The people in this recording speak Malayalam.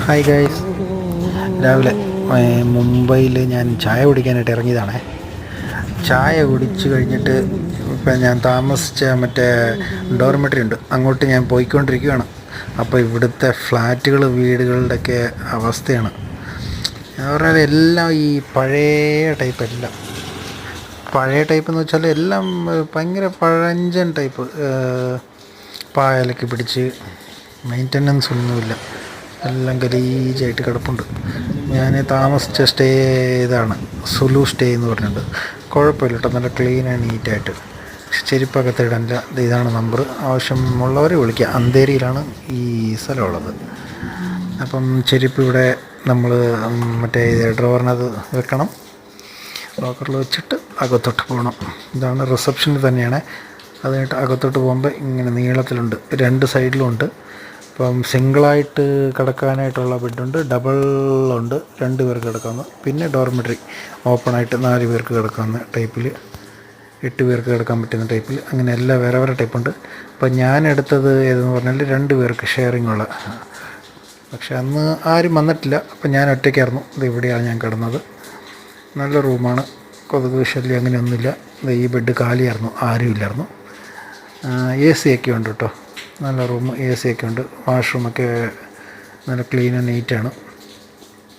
ഹായ് ഗൈസ്, രാവിലെ മുംബൈയിൽ ഞാൻ ചായ കുടിക്കാനായിട്ട് ഇറങ്ങിയതാണേ. ചായ കുടിച്ച് കഴിഞ്ഞിട്ട് ഇപ്പം ഞാൻ താമസിച്ച മറ്റേ ഡോർമെട്രി ഉണ്ട്, അങ്ങോട്ട് ഞാൻ പോയിക്കൊണ്ടിരിക്കുകയാണ്. അപ്പോൾ ഇവിടുത്തെ ഫ്ലാറ്റുകൾ വീടുകളുടെയൊക്കെ അവസ്ഥയാണ് എന്ന് പറഞ്ഞാൽ എല്ലാം ഈ പഴയ ടൈപ്പ്, എല്ലാം പഴയ ടൈപ്പ് എന്ന് വെച്ചാൽ എല്ലാം ഭയങ്കര പഴഞ്ചൻ ടൈപ്പ്. പായലൊക്കെ പിടിച്ച് മെയിൻ്റനൻസ് ഒന്നുമില്ല, എല്ലാം ഗലീജായിട്ട് കിടപ്പുണ്ട്. ഞാൻ താമസിച്ച സ്റ്റേ ഇതാണ്, സുലു സ്റ്റേ എന്ന് പറഞ്ഞിട്ടുണ്ട്. കുഴപ്പമില്ല കേട്ടോ, നല്ല ക്ലീൻ ആൻഡ് നീറ്റായിട്ട്. ചെരുപ്പൊക്കെ ഇടാനില്ല. ഇതാണ് നമ്പർ, ആവശ്യമുള്ളവരെ വിളിക്കുക. അന്തേരിയിലാണ് ഈ സ്ഥലമുള്ളത്. അപ്പം ചെരുപ്പ് ഇവിടെ നമ്മൾ മറ്റേ ഡ്രോവറിനത് വെക്കണം, ലോക്കറിൽ വെച്ചിട്ട് അകത്തോട്ട് പോകണം. ഇതാണ് റിസപ്ഷനിൽ തന്നെയാണ്. അത് കഴിഞ്ഞിട്ട് അകത്തോട്ട് പോകുമ്പോൾ ഇങ്ങനെ നീളത്തിലുണ്ട്, രണ്ട് സൈഡിലുമുണ്ട്. ഇപ്പം സിംഗിളായിട്ട് കിടക്കാനായിട്ടുള്ള ബെഡുണ്ട്, ഡബിളുണ്ട്, 2 പേർക്ക് കിടക്കാവുന്ന. പിന്നെ ഡോർമെട്രി ഓപ്പണായിട്ട് 4 പേർക്ക് കിടക്കാവുന്ന ടൈപ്പിൽ, 8 പേർക്ക് കിടക്കാൻ പറ്റുന്ന ടൈപ്പിൽ, അങ്ങനെ എല്ലാം വേറെ വേറെ ടൈപ്പുണ്ട്. അപ്പം ഞാൻ എടുത്തത് ഏതെന്ന് പറഞ്ഞാൽ 2 പേർക്ക് ഷെയറിംഗ് ഉള്ള. പക്ഷെ അന്ന് ആരും വന്നിട്ടില്ല, അപ്പം ഞാൻ ഒറ്റയ്ക്കായിരുന്നു. ഇത് ഇവിടെയാണ് ഞാൻ കിടന്നത്. നല്ല റൂമാണ്, കൊതുക് ശല്യം അങ്ങനെയൊന്നുമില്ല. ഈ ബെഡ് കാലിയായിരുന്നു, ആരും ഇല്ലായിരുന്നു. AC ഒക്കെ ഉണ്ട് കേട്ടോ, നല്ല റൂം, AC ഒക്കെ ഉണ്ട്. വാഷ്റൂമൊക്കെ നല്ല ക്ലീൻ ആൻഡ് നീറ്റാണ്.